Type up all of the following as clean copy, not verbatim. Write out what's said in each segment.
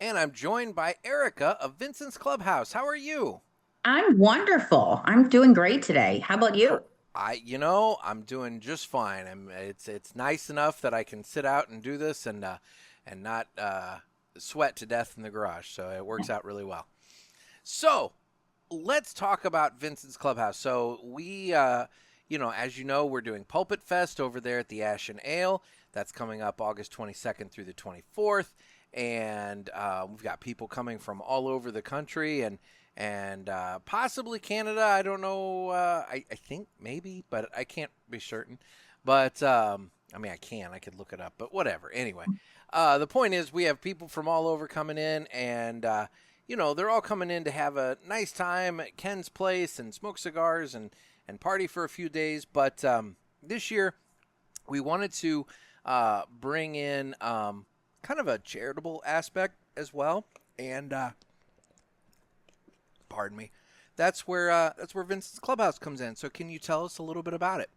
And I'm joined by Erica of Vincent's Clubhouse. How are you? I'm wonderful. I'm doing great today. How about Per- you? I'm doing just fine. It's nice enough that I can sit out and do this and not sweat to death in the garage. So it works out really well. So let's talk about Vincent's Clubhouse. So as you know, we're doing Pulpit Fest over there at the Ash and Ale. That's coming up August 22nd through the 24th, and we've got people coming from all over the country and possibly Canada. I don't know. I think maybe, but I can't be certain. But I mean, I can. I could look it up, but whatever. Anyway, the point is, we have people from all over coming in, and they're all coming in to have a nice time at Ken's place and smoke cigars and party for a few days. But this year, we wanted to bring in kind of a charitable aspect as well. And pardon me, that's where Vincent's Clubhouse comes in. So can you tell us a little bit about it?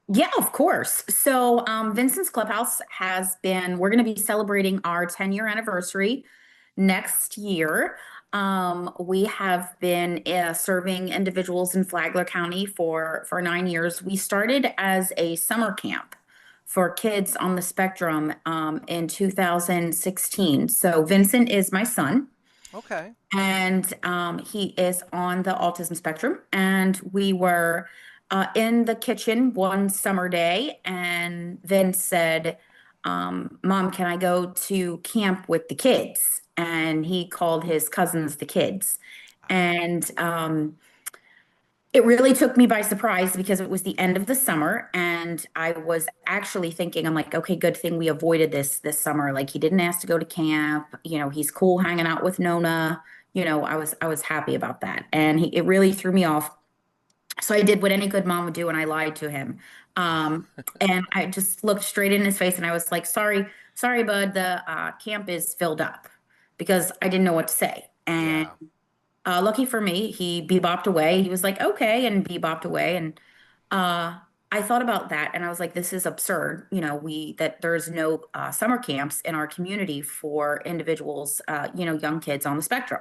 Yeah, of course. Vincent's Clubhouse we're going to be celebrating our 10-year anniversary next year. We have been serving individuals in Flagler County for 9 years. We started as a summer camp for kids on the spectrum in 2016. So Vincent is my son. Okay. And he is on the autism spectrum. And we were in the kitchen one summer day, and Vince said, Mom, can I go to camp with the kids? And he called his cousins the kids. And it really took me by surprise because it was the end of the summer, and I was actually thinking, I'm like, okay, good thing we avoided this summer. Like he didn't ask to go to camp. He's cool hanging out with Nona. I was happy about that, and it really threw me off. So I did what any good mom would do, and I lied to him. Um, and I just looked straight in his face, and I was like, sorry, bud, the camp is filled up, because I didn't know what to say. And Yeah. lucky for me, he bebopped away. He was like, okay, and bebopped away. And uh, I thought about that, and I was like, this is absurd. That there's no summer camps in our community for individuals, young kids on the spectrum.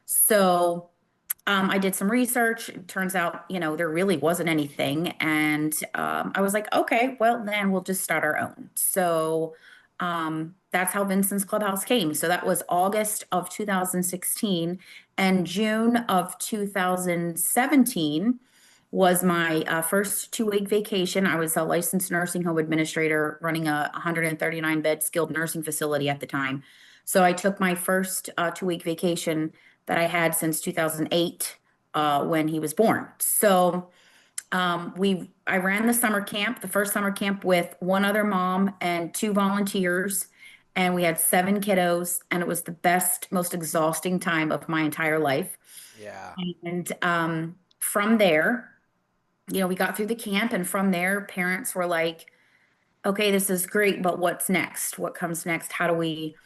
So I did some research. It turns out, there really wasn't anything. And I was like, okay, well, then we'll just start our own. So that's how Vincent's Clubhouse came. So that was August of 2016. And June of 2017 was my first 2-week vacation. I was a licensed nursing home administrator running a 139-bed skilled nursing facility at the time. So I took my first 2-week vacation that I had since 2008 when he was born. So I ran the first summer camp with one other mom and two volunteers, and we had 7 kiddos, and it was the best, most exhausting time of my entire life. Yeah. And from there, we got through the camp, and from there, parents were like, "Okay, this is great, but what's next? What comes next? How do we?"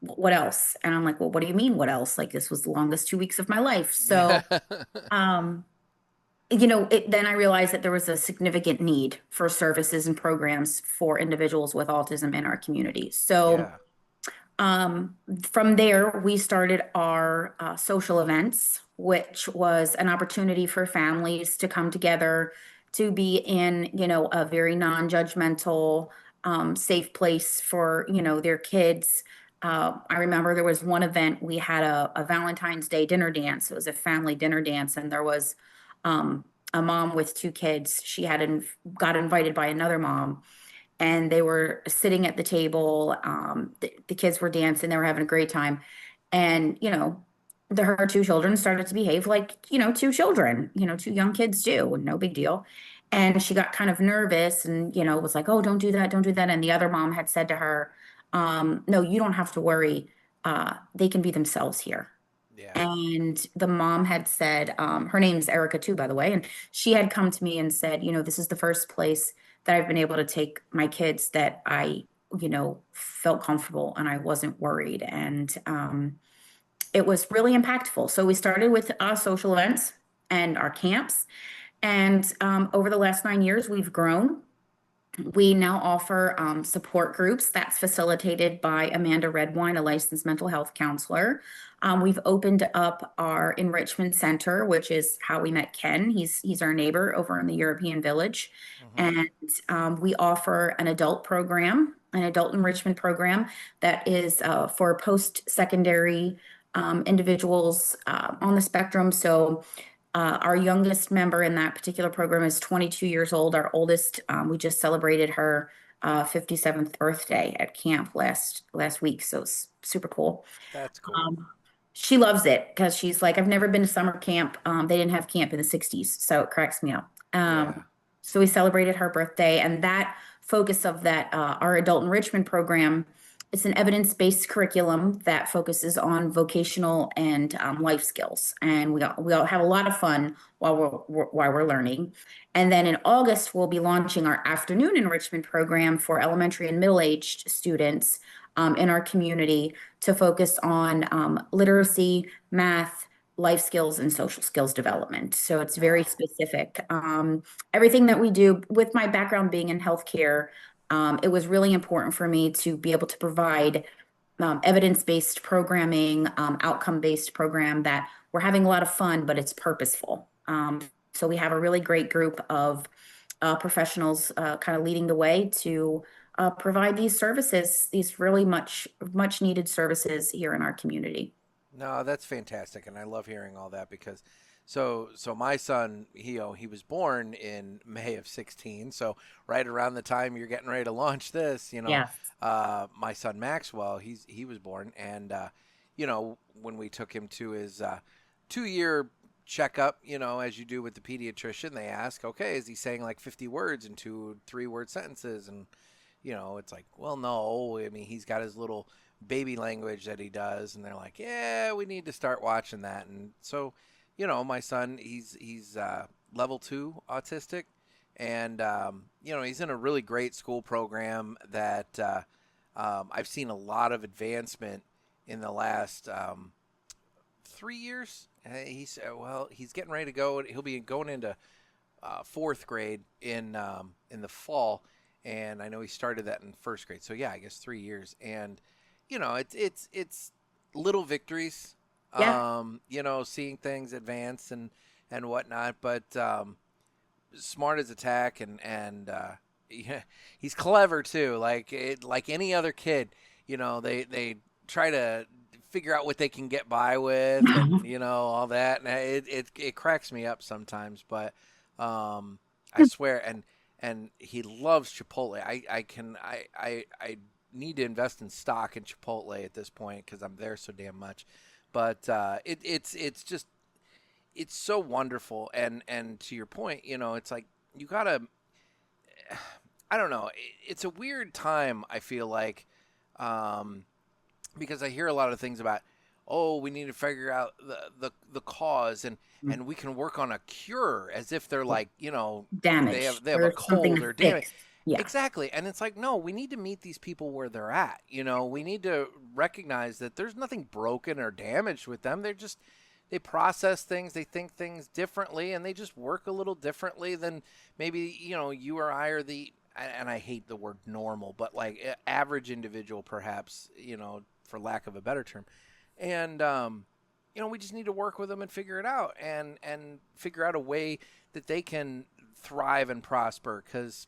What else? And I'm like, well, what do you mean, what else? Like, this was the longest 2 weeks of my life. Um, then I realized that there was a significant need for services and programs for individuals with autism in our community. So, Yeah. from there, we started our social events, which was an opportunity for families to come together to be in, a very non-judgmental, safe place for, their kids. I remember there was one event, we had a Valentine's Day dinner dance. It was a family dinner dance, and there was a mom with 2 kids. She got invited by another mom, and they were sitting at the table. The kids were dancing, they were having a great time. And, her 2 children started to behave like, 2 children, 2 young kids do, no big deal. And she got kind of nervous and, was like, oh, don't do that, don't do that. And the other mom had said to her, no, you don't have to worry. They can be themselves here. Yeah. And the mom had said, her name's Erica too, by the way, and she had come to me and said, this is the first place that I've been able to take my kids that I, felt comfortable and I wasn't worried. And it was really impactful. So we started with social events and our camps. And over the last 9 years, we've grown. We now offer support groups that's facilitated by Amanda Redwine, a licensed mental health counselor. We've opened up our enrichment center, which is how we met Ken. He's our neighbor over in the European Village, Hmm. and we offer an adult program, an adult enrichment program that is for post-secondary individuals on the spectrum. So our youngest member in that particular program is 22 years old. Our oldest, we just celebrated her 57th birthday at camp last week, so it's super cool. That's cool. Um, she loves it because she's like, I've never been to summer camp. They didn't have camp in the 60s, so it cracks me up. Yeah. So we celebrated her birthday, and that focus of that, our adult enrichment program, it's an evidence-based curriculum that focuses on vocational and life skills, and we all have a lot of fun while we're learning. And then in August, we'll be launching our afternoon enrichment program for elementary and middle-aged students in our community to focus on literacy, math, life skills, and social skills development. So it's very Wow. specific. Everything that we do, with my background being in healthcare, it was really important for me to be able to provide evidence-based programming, outcome-based program that we're having a lot of fun, but it's purposeful. So we have a really great group of professionals kind of leading the way to provide these services, these really much needed services here in our community. No, that's fantastic, and I love hearing all that because, so my son, he was born in May of 16, so right around the time you're getting ready to launch this, Yes. my son Maxwell, he was born, and when we took him to his 2 year checkup, as you do with the pediatrician, they ask, okay, is he saying like 50 words in 2 3 word sentences, and it's like, well, no. I mean, he's got his little baby language that he does, and they're like, yeah, we need to start watching that. And so, my son, he's level 2 autistic, and he's in a really great school program that I've seen a lot of advancement in the last 3 years. He's getting ready to go. He'll be going into fourth grade in the fall, and I know he started that in first grade. So yeah, I guess 3 years, and it's little victories, Yeah. seeing things advance and whatnot. But smart as a tack, and yeah, he's clever too. Like any other kid, they try to figure out what they can get by with, and all that, and it cracks me up sometimes. But I swear, and he loves Chipotle. I need to invest in stock in Chipotle at this point because I'm there so damn much. But it's just it's so wonderful, and to your point, it's like you gotta. I don't know. It's a weird time. I feel like because I hear a lot of things about, oh, we need to figure out the cause, and we can work on a cure, as if they're like, they Damage. have a There's something cold to or damage. fix. Yeah. Exactly. And it's like, no, we need to meet these people where they're at. We need to recognize that there's nothing broken or damaged with them. They process things, they think things differently, and they just work a little differently than maybe, you or I are and I hate the word normal, but like average individual, perhaps, for lack of a better term. And, we just need to work with them and figure it out, and figure out a way that they can thrive and prosper, because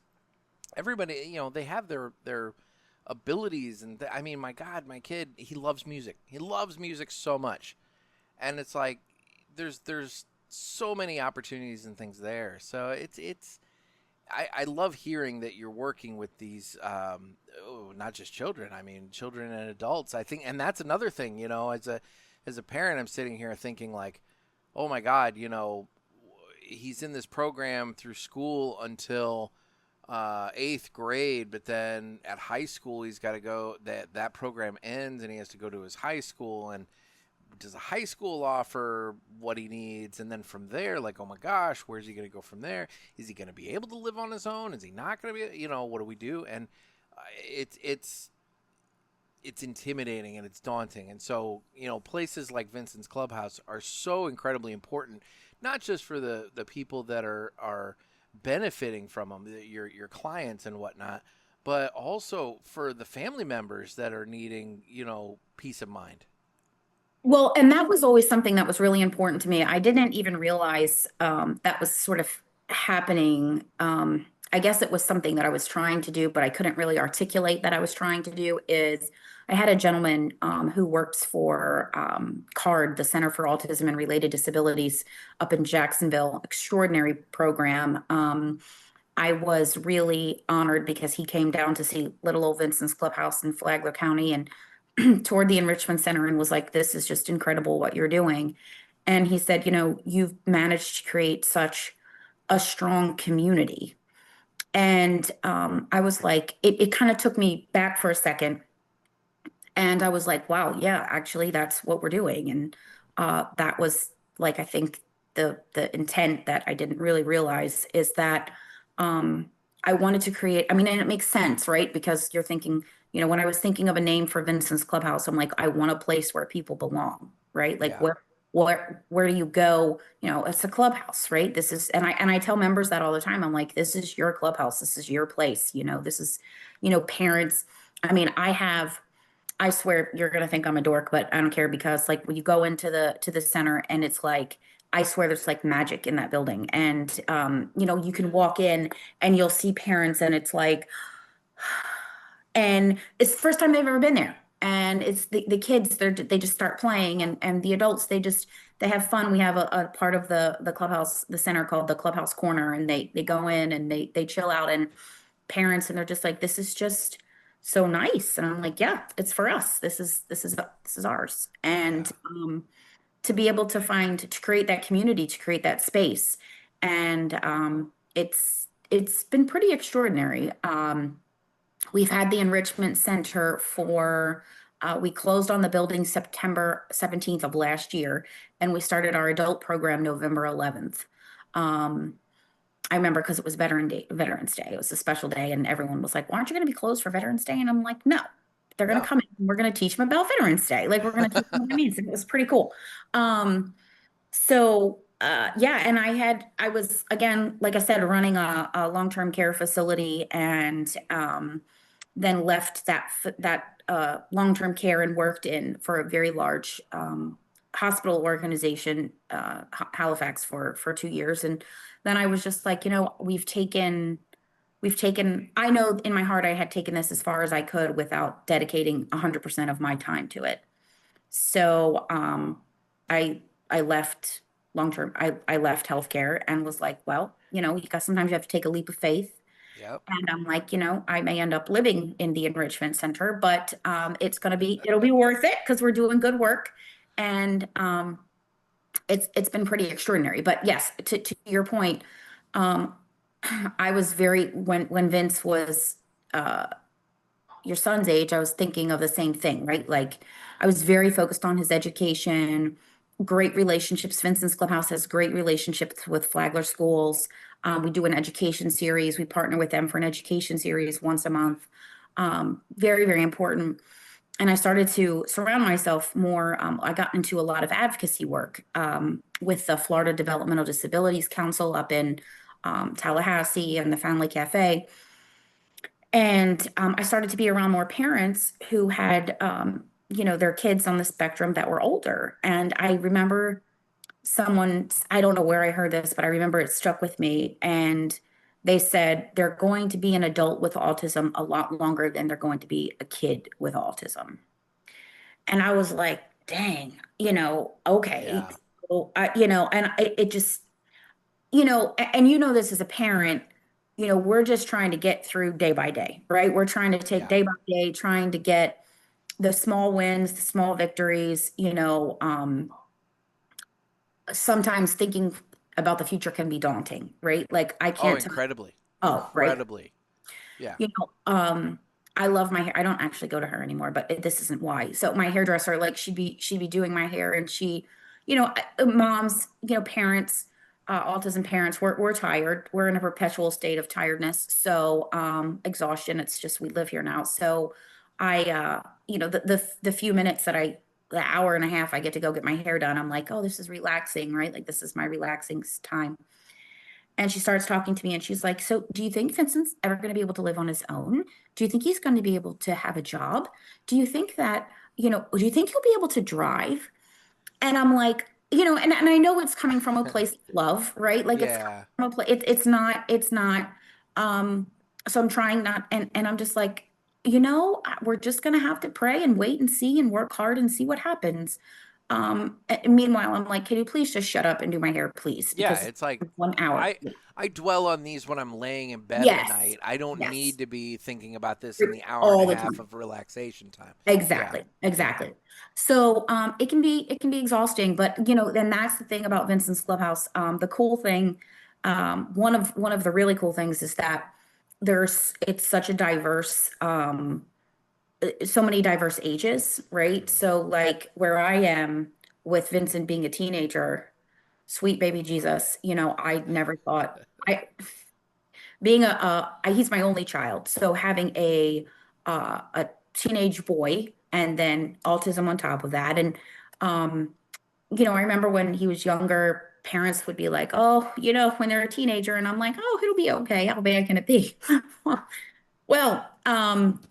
everybody, they have their abilities. And I mean, my God, my kid, he loves music. He loves music so much. And it's like, there's so many opportunities and things there. So I love hearing that you're working with these, not just children. I mean, children and adults. I think, and that's another thing. As a parent, I'm sitting here thinking like, oh my God, he's in this program through school until eighth grade, but then at high school he's got to go. That program ends, and he has to go to his high school. And does a high school offer what he needs? And then from there, like, oh my gosh, where's he going to go from there? Is he going to be able to live on his own? Is he not going to be? What do we do? And it's intimidating and it's daunting. And so, places like Vincent's Clubhouse are so incredibly important, not just for the people that are benefiting from them, your clients and whatnot, but also for the family members that are needing, peace of mind. Well, and that was always something that was really important to me. I didn't even realize that was sort of happening. I guess it was something that I was trying to do, but I couldn't really articulate that I was trying to do. Is I had a gentleman who works for CARD, the Center for Autism and Related Disabilities, up in Jacksonville. Extraordinary program. I was really honored because he came down to see little old Vincent's Clubhouse in Flagler County and toured the enrichment center and was like, "This is just incredible what you're doing." And he said, "You've managed to create such a strong community." And I was like, it kind of took me back for a second. And I was like, wow, yeah, actually, that's what we're doing. And that was like, I think the intent that I didn't really realize is that um, I wanted to create, I mean, and it makes sense, right? Because you're thinking, when I was thinking of a name for Vincent's Clubhouse, I'm like, I want a place where people belong, right? Like Yeah. where do you go? It's a clubhouse, right? This is, and I tell members that all the time. I'm like, this is your clubhouse. This is your place. This is, parents. I mean, I swear you're gonna think I'm a dork, but I don't care because like when you go into the center and it's like I swear there's like magic in that building. And you can walk in and you'll see parents and it's like and it's the first time they've ever been there. And it's the kids, they just start playing and the adults they have fun. We have a part of the clubhouse, the center called the Clubhouse Corner, and they go in and they chill out and parents and they're just like, this is just so nice. And I'm like, yeah, it's for us. This is ours. And Yeah. to be able to create that community, to create that space. And it's been pretty extraordinary. We've had the enrichment center we closed on the building September 17th of last year, and we started our adult program November 11th. Um, I remember because it was Veterans Day. It was a special day, and everyone was like, "Why aren't you going to be closed for Veterans Day?" And I'm like, "No, they're going to No. come in. And we're going to teach them about Veterans Day. Like we're going to teach them what it means." And it was pretty cool. Yeah, and I was again, like I said, running a long-term care facility, and then left that long-term care and worked in for a very large hospital organization, Halifax for 2 years, and then I was just like, we've taken. I know in my heart I had taken this as far as I could without dedicating 100% of my time to it. So I I left long term. I left healthcare and was like, well, sometimes you have to take a leap of faith. Yep. And I'm like, I may end up living in the enrichment center, but it'll be worth it because we're doing good work. And it's been pretty extraordinary. But yes, to your point, um, I was very when Vince was uh, your son's age, I was thinking of the same thing, right? Like I was very focused on his education, great relationships. Vincent's Clubhouse has great relationships with Flagler schools. We do an education series. We partner with them for an education series once a month. Very, very important. And I started to surround myself more. I got into a lot of advocacy work with the Florida Developmental Disabilities Council up in Tallahassee and the Family Cafe. And I started to be around more parents who had, their kids on the spectrum that were older. And I remember I don't know where I heard this, but I remember it struck with me. And they said they're going to be an adult with autism a lot longer than they're going to be a kid with autism. And I was like, dang, okay. Yeah. So, and it just, and this as a parent, we're just trying to get through day by day, right? We're trying to take Yeah. day by day, trying to get the small wins, the small victories, sometimes thinking about the future can be daunting, right? Like I Oh, can't tell, incredibly. oh, right. Incredibly. Yeah. You know, um, I love my hair. I don't actually go to her anymore, but this isn't why. So my hairdresser, like she'd be doing my hair and moms, parents, autism parents, we're tired. We're in a perpetual state of tiredness. So, exhaustion. It's just, we live here now. So the few minutes the hour and a half I get to go get my hair done, I'm like, oh, this is relaxing, right? Like this is my relaxing time. And she starts talking to me and she's like, "So, do you think Vincent's ever going to be able to live on his own? Do you think he's going to be able to have a job? Do you think that, do you think he'll be able to drive?" And I'm like, and I know it's coming from a place of love, right? Like it's coming Yeah. from a place, it's not, um, so I'm trying not, and I'm just like, we're just gonna have to pray and wait and see and work hard and see what happens. And meanwhile, I'm like, can you please just shut up and do my hair, please? Yeah, Because it's like it's 1 hour. I dwell on these when I'm laying in bed at Yes, night. I don't yes, need to be thinking about this in the hour and a all the half time. of relaxation time. Yeah. Exactly, Yeah. exactly. So it can be exhausting, but then that's the thing about Vincent's Clubhouse. The cool thing, one of the really cool things is that it's such a diverse, so many diverse ages, right? Mhm. So like where I am with Vincent being a teenager, sweet baby Jesus, I never thought I being he's my only child, so having a teenage boy and then autism on top of that, and um I remember when he was younger, parents would be like, "Oh, when they're a teenager," and I'm like, "Oh, it'll be okay. How bad can it be?" Well,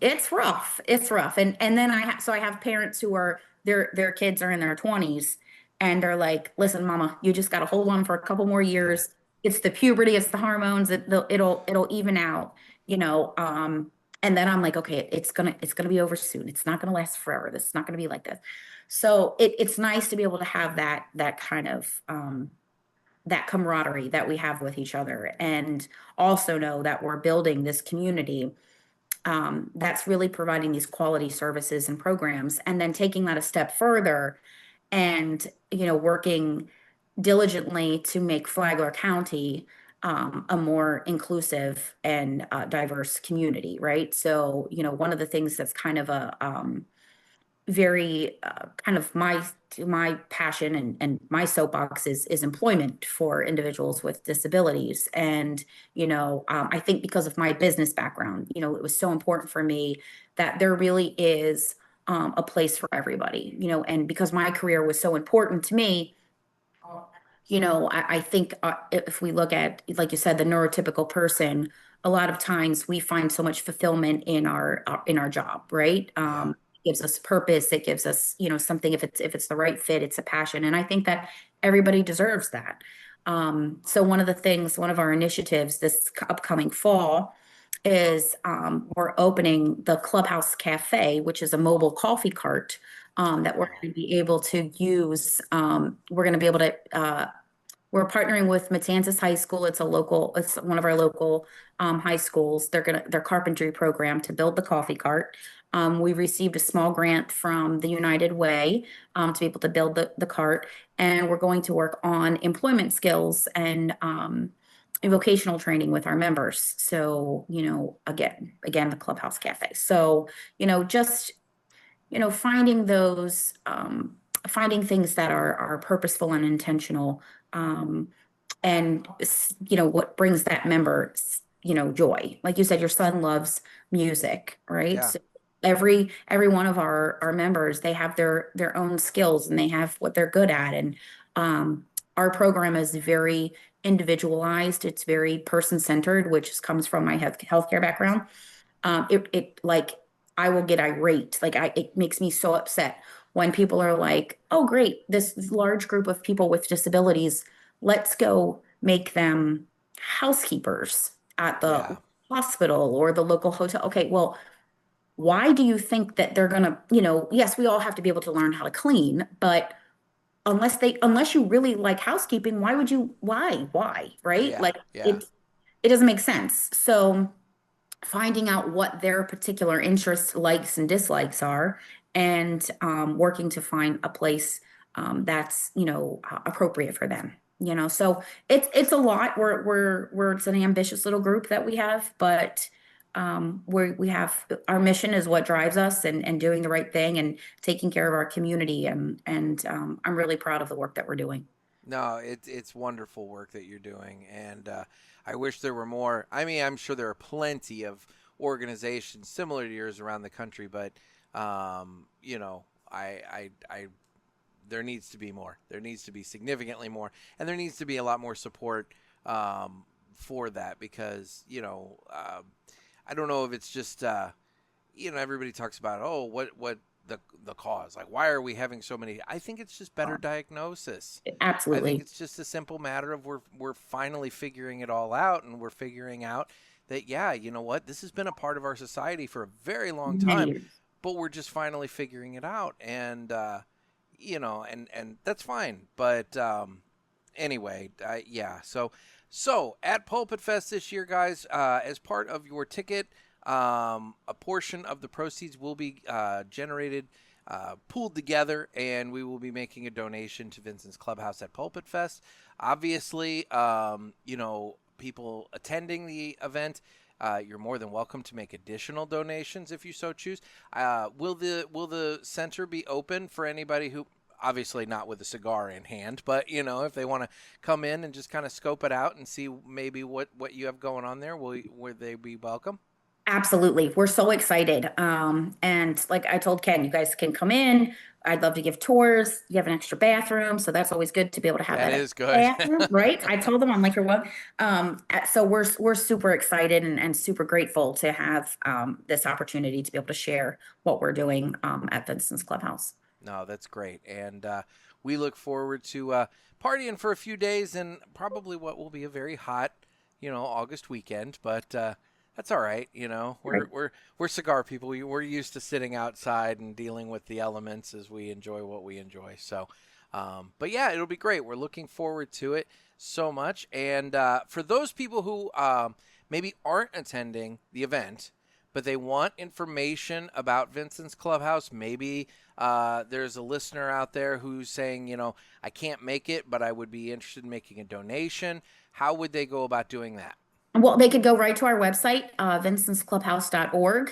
it's rough. It's rough. And then I have parents who are their kids are in their 20s and they're like, "Listen, mama, you just got to hold on for a couple more years. It's the puberty, it's the hormones, it'll even out, you know." And then I'm like, "Okay, it's gonna be over soon. It's not gonna last forever. This is not gonna be like this." So it's nice to be able to have that kind of that camaraderie that we have with each other and also know that we're building this community that's really providing these quality services and programs, and then taking that a step further and working diligently to make Flagler County a more inclusive and diverse community, right? So one of the things that's kind of a very kind of my passion and my soapbox is employment for individuals with disabilities. And I think because of my business background, it was so important for me that there really is a place for everybody, and because my career was so important to me, I think if we look at, like you said, the neurotypical person, a lot of times we find so much fulfillment in our job, right? Yeah. It gives us purpose. It gives us, something. If it's the right fit, it's a passion, and I think that everybody deserves that. So one of our initiatives this upcoming fall is we're opening the Clubhouse Cafe, which is a mobile coffee cart that we're Oh. going to be able to use. We're going to be able to we're partnering with Matanzas High School. It's one of our local high schools. Their carpentry program to build the coffee cart. We received a small grant from the United Way to be able to build the cart, and we're going to work on employment skills and vocational training with our members. So, again, the Clubhouse Cafe. So, just finding finding things that are purposeful and intentional, um, and what brings that member, joy. Like you said, your son loves music, right? Yeah. So every one of our members, they have their own skills and they have what they're good at, and our program is very individualized. It's very person centered, which comes from my healthcare background. It like I will get irate. Like it makes me so upset when people are like, "Oh, great, this large group of people with disabilities, let's go make them housekeepers at the Yeah. hospital or the local hotel." Okay, well, why do you think that they're gonna, yes, we all have to be able to learn how to clean, but unless you really like housekeeping, why, right? Yeah. Like Yeah. it doesn't make sense. So finding out what their particular interests, likes, and dislikes are, and working to find a place that's appropriate for them. So it's a lot. We're it's an ambitious little group that we have, but we have our mission is what drives us, and doing the right thing and taking care of our community, and I'm really proud of the work that we're doing. No, it's wonderful work that you're doing, and I wish there were more. I mean, I'm sure there are plenty of organizations similar to yours around the country, but I there needs to be more. There needs to be significantly more, and there needs to be a lot more support for that because I don't know if it's just everybody talks about, oh, what the cause, like why are we having so many. I think it's just better diagnosis. I think Absolutely. it's just a simple matter of we're finally figuring it all out, and we're figuring out that, yeah, you know what, this has been a part of our society for a very long Many time, years. but we're just finally figuring it out. And and that's fine. But anyway, yeah. So at Pulpit Fest this year, guys, as part of your ticket, a portion of the proceeds will be generated, pooled together, and we will be making a donation to Vincent's Clubhouse at Pulpit Fest. Obviously, people attending the event, you're more than welcome to make additional donations if you so choose. Will the center be open for anybody who, obviously not with a cigar in hand, but if they want to come in and just kind of scope it out and see maybe what you have going on there, will they be welcome? Absolutely. We're so excited. And like I told Ken, you guys can come in. I'd love to give tours. You have an extra bathroom, so that's always good to be able to have That that is extra good. bathroom, right? I told them, I'm like, you're what? So we're super excited and super grateful to have this opportunity to be able to share what we're doing at Vincent's Clubhouse. No, that's great. And we look forward to partying for a few days and probably what will be a very hot, August weekend. But that's all right. Right. We're cigar people. We're used to sitting outside and dealing with the elements as we enjoy what we enjoy. So, but yeah, it'll be great. We're looking forward to it so much. And for those people who maybe aren't attending the event, but they want information about Vincent's Clubhouse, maybe there's a listener out there who's saying, I can't make it, but I would be interested in making a donation. How would they go about doing that? Well, they could go right to our website, vincentsclubhouse.org.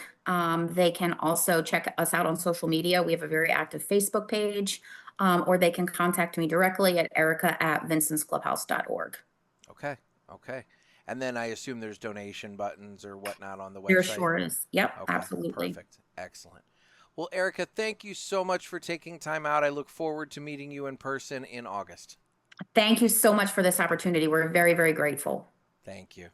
They can also check us out on social media. We have a very active Facebook page, or they can contact me directly at erica@vincentsclubhouse.org. Okay. Okay. And then I assume there's donation buttons or whatnot on the There website. sure is. Yep, Okay. absolutely. Perfect. Excellent. Well, Erica, thank you so much for taking time out. I look forward to meeting you in person in August. Thank you so much for this opportunity. We're very, very grateful. Thank you.